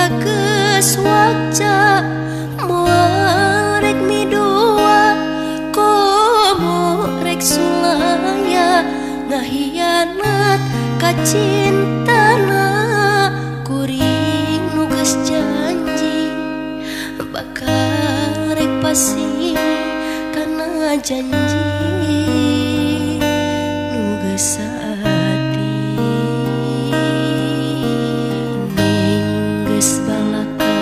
tages wakca moal rek midua komo rek sulaya ngahianat ka cintana kuring nu geus janji bakal rek pasti kana janji nu geus saati ning geus balaka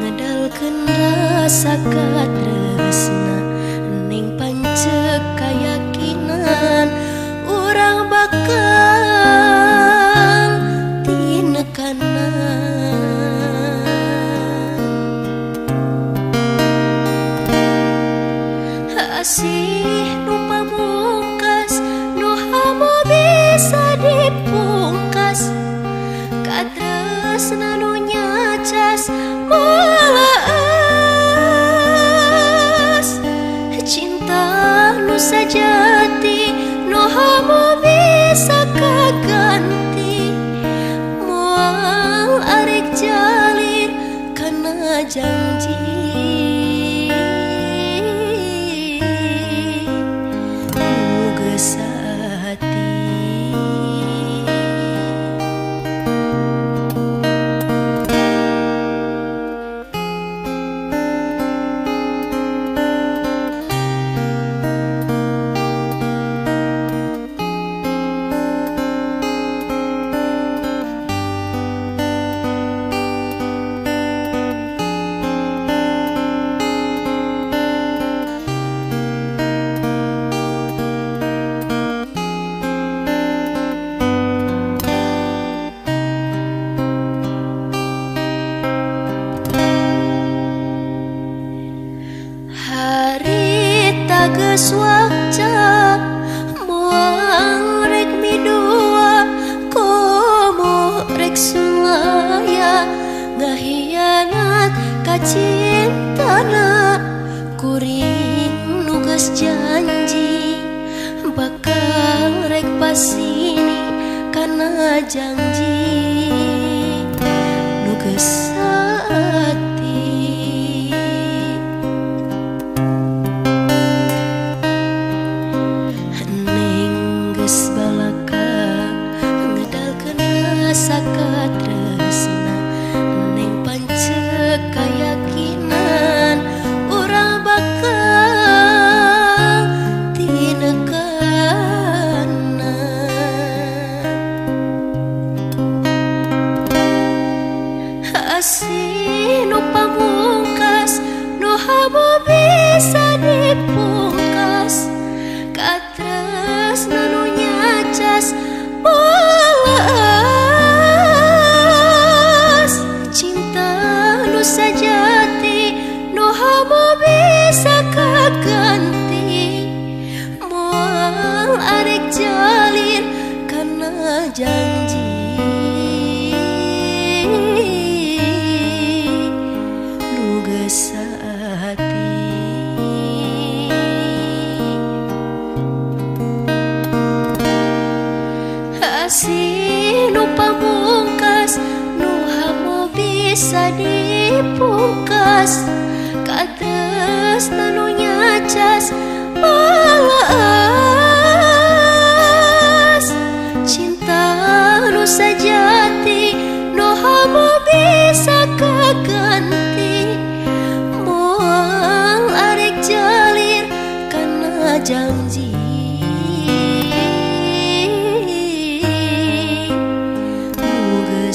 ngedalkeun rasa katresna ning pancek kayakinan urang bakal tinekanan asih nu pamungkas nu hamo bisa dipungkas katresna nu nyacas mulaas cinta nu sajati nu hamo bisa kaganti moal arek jalir kana janji nu geus saati tages wakca moal rek midua komo rek sulaya ngahianat ka cintana kuring nu geus janji bakal rek pasini kana janji nu geus saati balaka ngedalkeun rasa katresna ning pancek kayakinan urang bakal tinekanan asih nu pamungkas nu hamo bisa dipungkas katresna nu nyacas mulaas cinta nu sajati nu hamo bisa kaganti moal arek jalir kana janji nu geus saati asih nu pamungkas nu hamo bisa dipungkas katresna nu nyacas mulaas cinta nu sajati nu hamo bisa kaganti moal arek jalir kana janji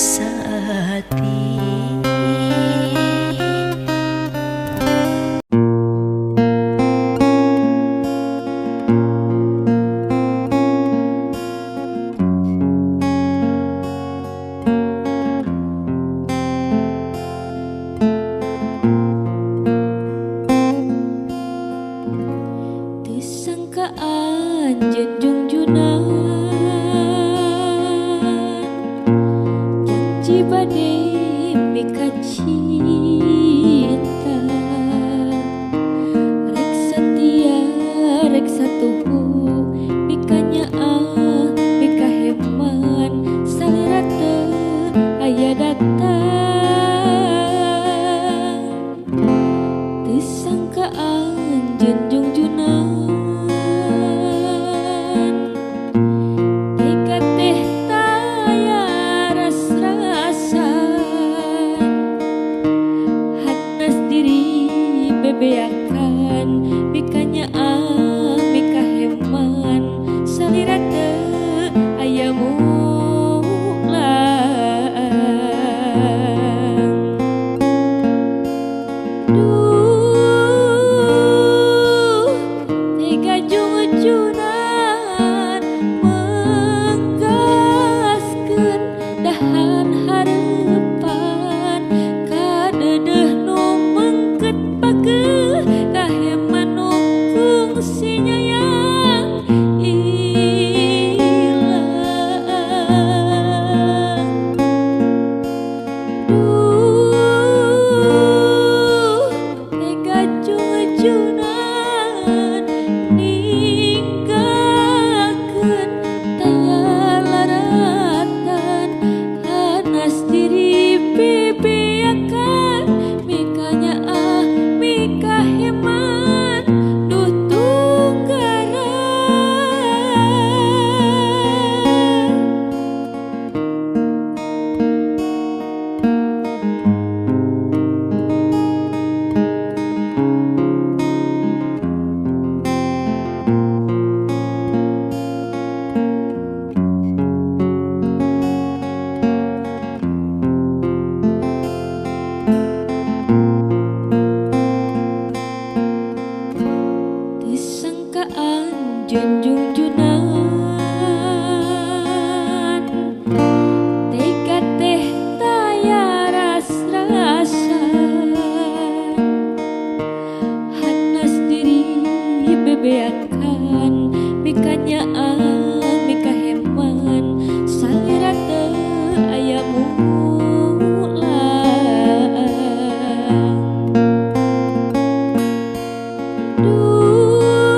saati disangkaan junjung junan janji bade mika cinta rek setia rek satuhu mikanya mika heman salera teu aya datang bebeakan mikanya mika heman salira teu aya mulang duh tega jungujunan menggaskeun dahan harepan kadeudeung nu mengket pageuh kaheman nu kungsi nyayang ilang duh tega jungujunan ninggalkeun tayalaratan hanas diri bebeakan mikanya mika heman duh tunggaran disangkaan junjung junan tega teh taya ras-rasan hanas diri bebeakan mikanya mika heman salira teu aya mulang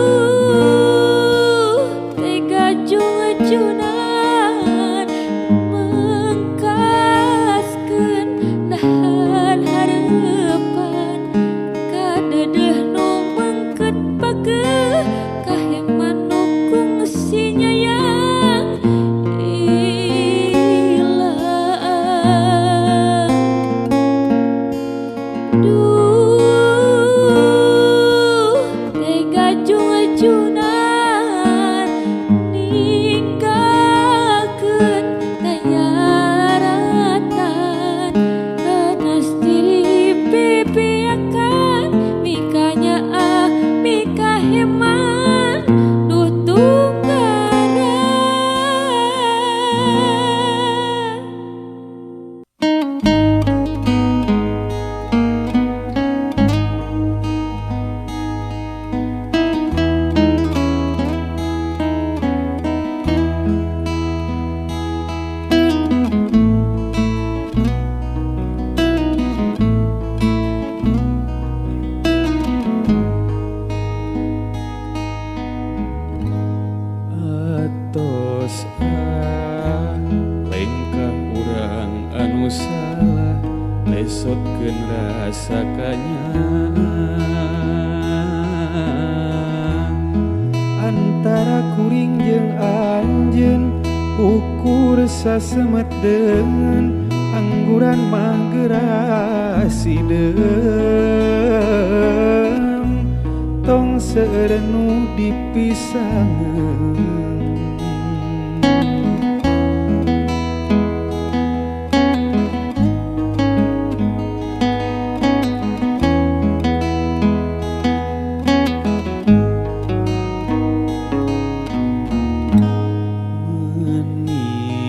duh tega jungujunan mengkaskeun dahan harepan kadeudeung nu mengket pageuh kaheman nu kungsi nyayang ilang duh tega jungujunan ninggalkeun tayalaratan hanas diri bebeakan mikanya mika heman duh tunggaran atos lain ka urang anu salah lesotkeun rasa kanyang antara kuring jeung anjeun ukur sasemetdeun angguran mah gerasi deum tong seureun nu dipisangeun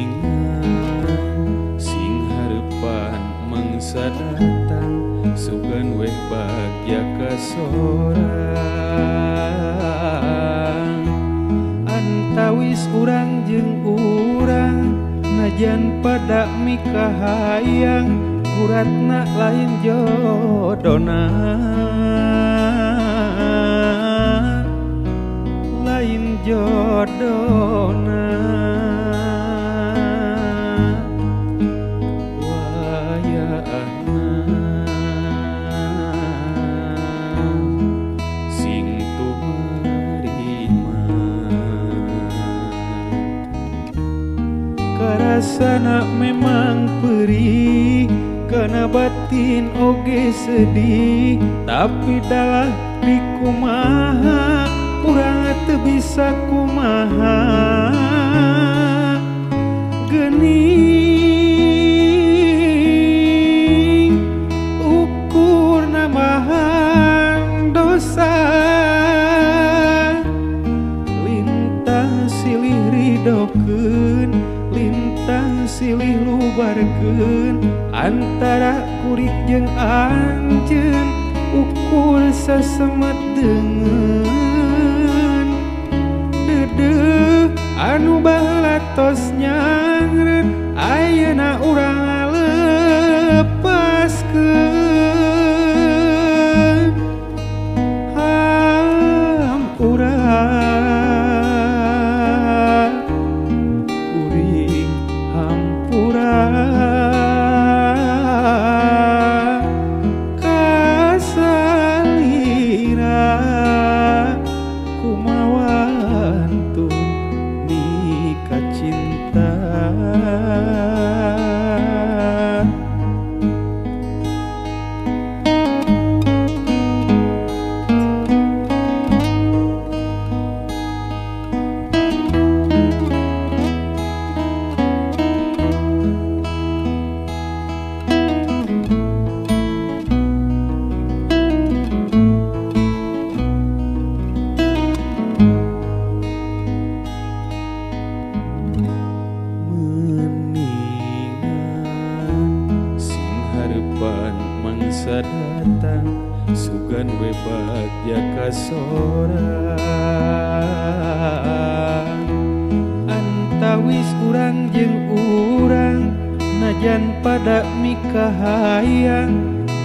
meningan sing harepan mangsa datang sugan weh bagya ka sorang antawis urang jeung urang najan pada mika hayang uratna lain jodona lain jodona wayahna sing tumarima karasana memang perih kana batin batin oge sedih tapi dalah di kumaha urang teu bisa kumaha geuning ukur nambahan dosa lintang silih ridokeun lintang silih lubarkeun antara kurik jeung anjeun ukur sasemet deungeun dedeuh anu baheula tos nyangreun ayeuna urang lepaskeun hampura kuring hampura kasalira kumawantun nikah cinta mangsa datang sugan we bagja kasorang antawis urang jeung urang najan pada mikahayang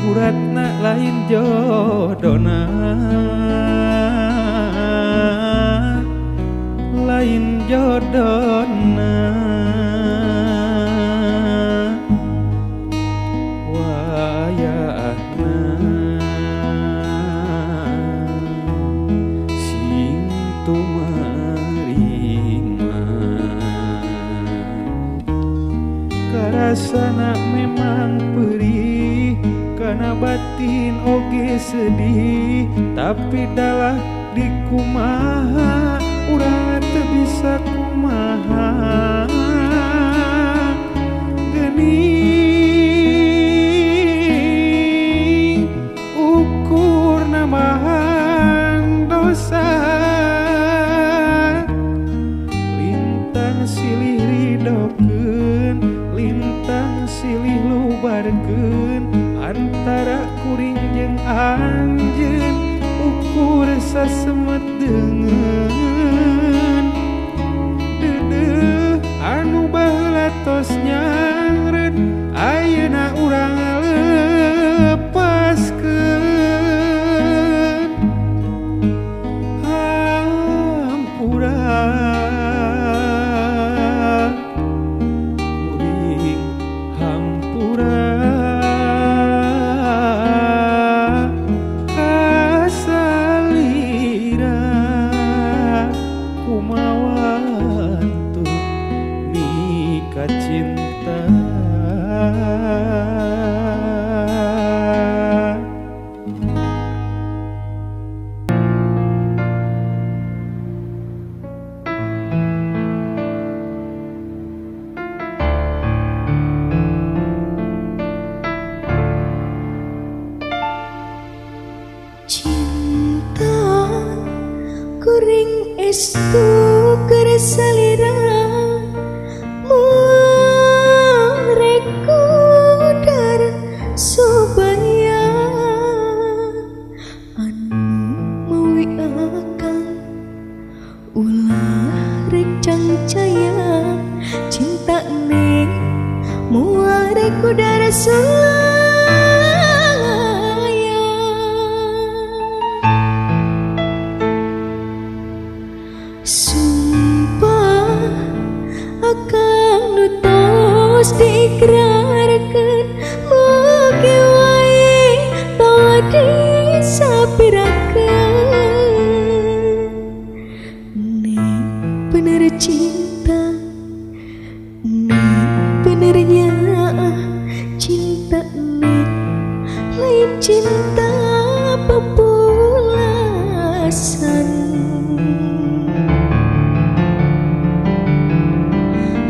uratna lain jodona lain jodona karasana memang perih karena batin oge sedih tapi dalah di kumaha urang teu bisa kumaha geuning ukur nambahan dosa lintang silih ridokeun lintang silih lubarkeun antara kuring jeung anjeun ukur sasemet deungeun dedeuh anu baheula tos nyangreun ayeuna urang lepaskeun hampura cinta Cinta kuring estu keur salira murekudar subaya anu mawi akang ulah rek cangcaya cinta ning murekudar subaya sumpah akan nutos diikrarkeun mugi wae tawa disapirakeun ning bener cinta ning benernya cinta ning cinta pepulasan,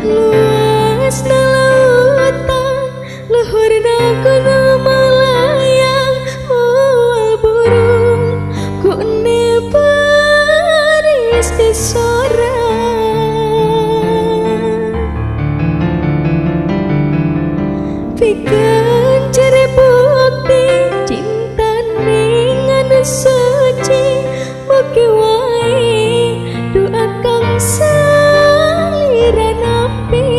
luasna lautan luhurna gunung melayang, moal burung kune baris di sorang, pikeun ciri bukti cinta ning anu suci, mugi wae doa kang salira napi,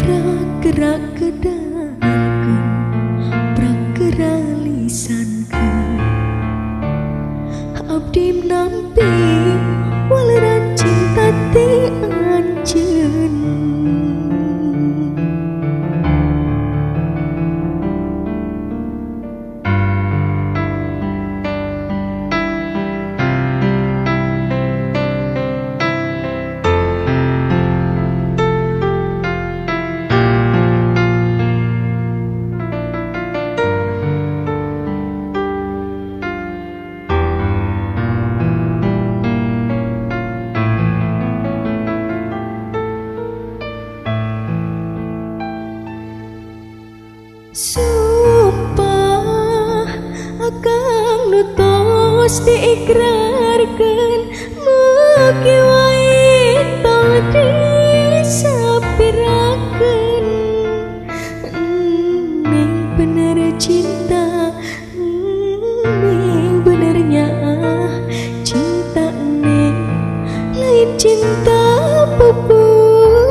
pragerak kedahakeun pragerak lisankeun, abdi nampi waleran cinta ti anjeun. Sumpah akang nutos diikrarkeun, mugi wae tong disapirakeun, ning bener cinta, ning benernya cinta ning lain cinta pepulasan.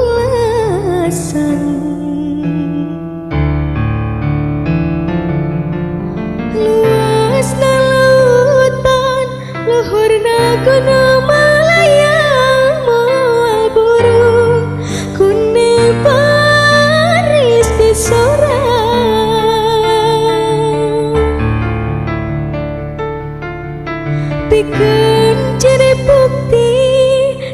Luasna lautan luhurna gunung melayang, moal burung kune baris di sorang, pikeun ciri bukti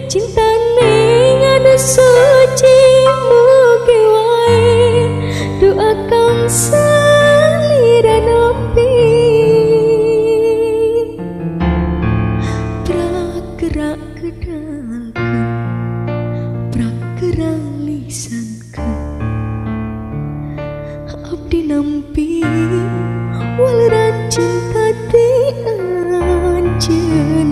cinta ning anu suci, mugi wae doa kang salira napi, pragerak kedahakeun pragerak lisankeun, abdi nampi waleran cinta ti anjeun.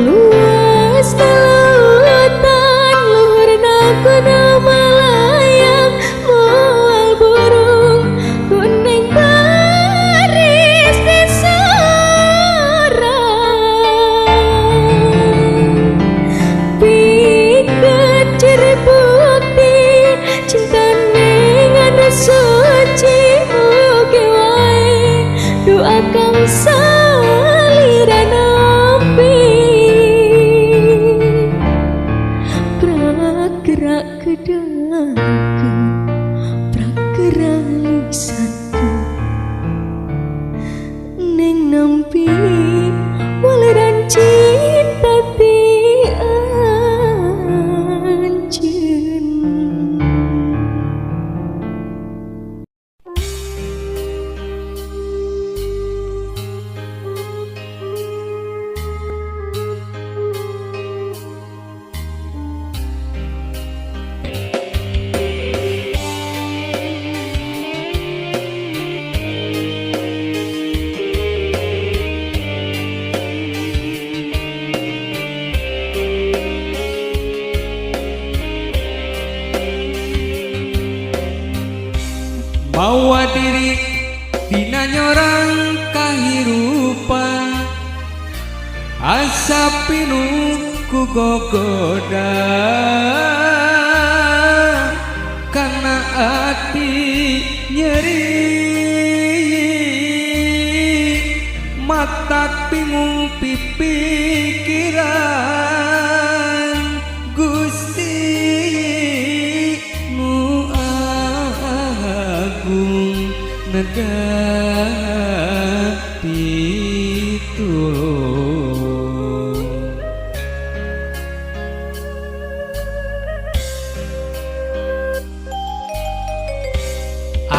Luasna lautan luhurna gunung melayang, moal burung kuning baris di sorang, pikeun ciri bukti cinta ning anu suci, mugi wae doa kang salira napi, pragerak kedahakeun pragerak lisankeun, ning nampi waleran cinta ti anjeun. Mawa diri dina nyorang kahirupan, asa pinu ku gogoda, karena ati nyeri, mata bingung pipikiran, Gusti nu agung nedah pitulung.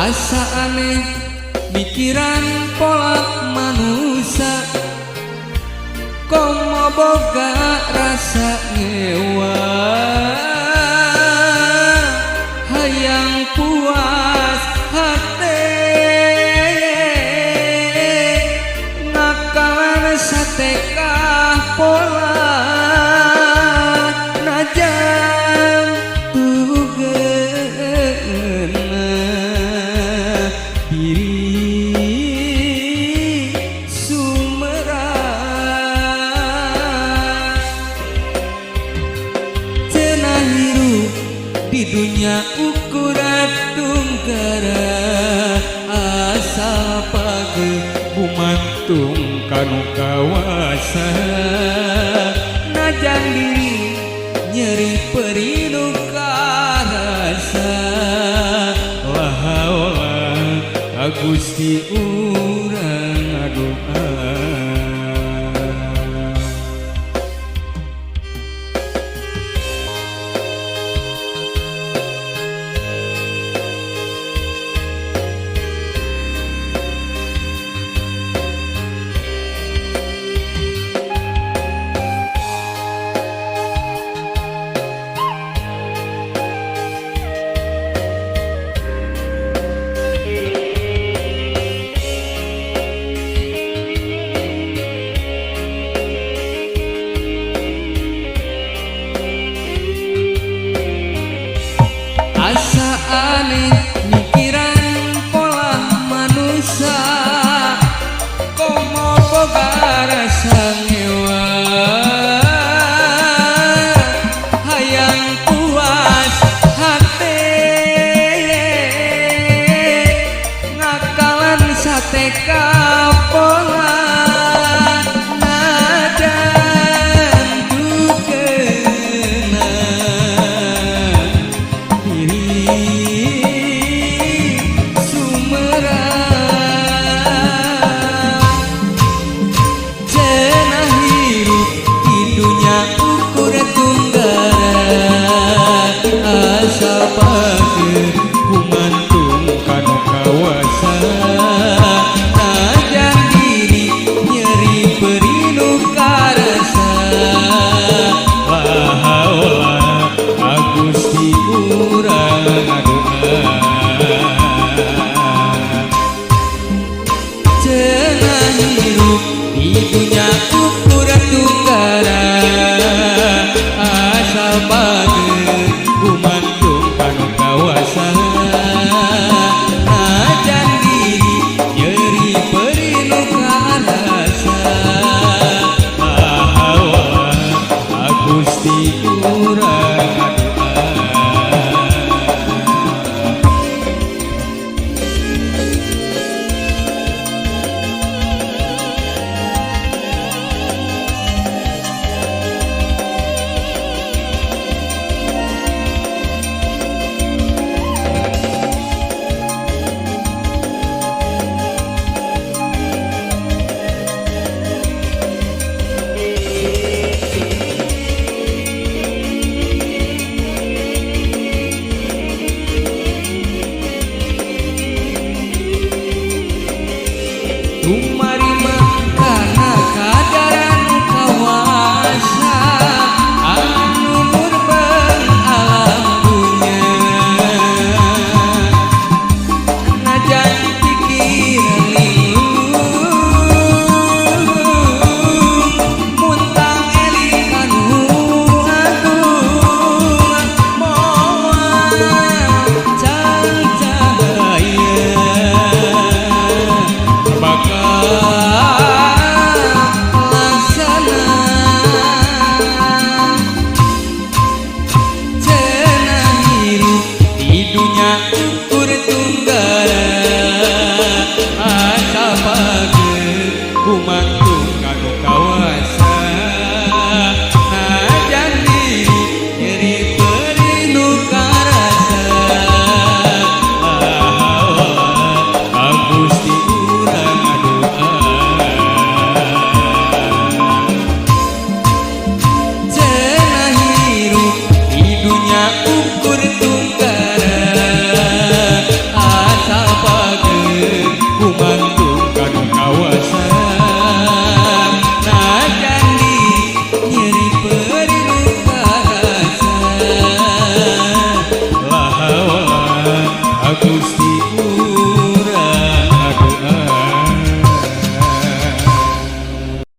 asa aneh mikiran pola manusia komo boga rasa ngewa hayang puas hati ngakalan satekah pola najan tugeuna diri sumerang cenah hirup di dunia ukuran tunggara asal page kumantung kanu kawasa najan diri nyeri perinu karasa lahaola Gusti urang ngadoa asa aneh mikiran pola manusia komo boga rasa ngewa hayang puas hati ngakalan sateka pola najan dugeuna cenah hirup di dunia ukur tunggara asal page kumantung kanu kawasa najan diri nyeri perinu karasa lahaola Gusti urang ngadoa cenah hirup di dunia ukuran tunggara asal page kumantung kanu kawasa najan diri nyeri perinu karasa lahaola Gusti urang Gusti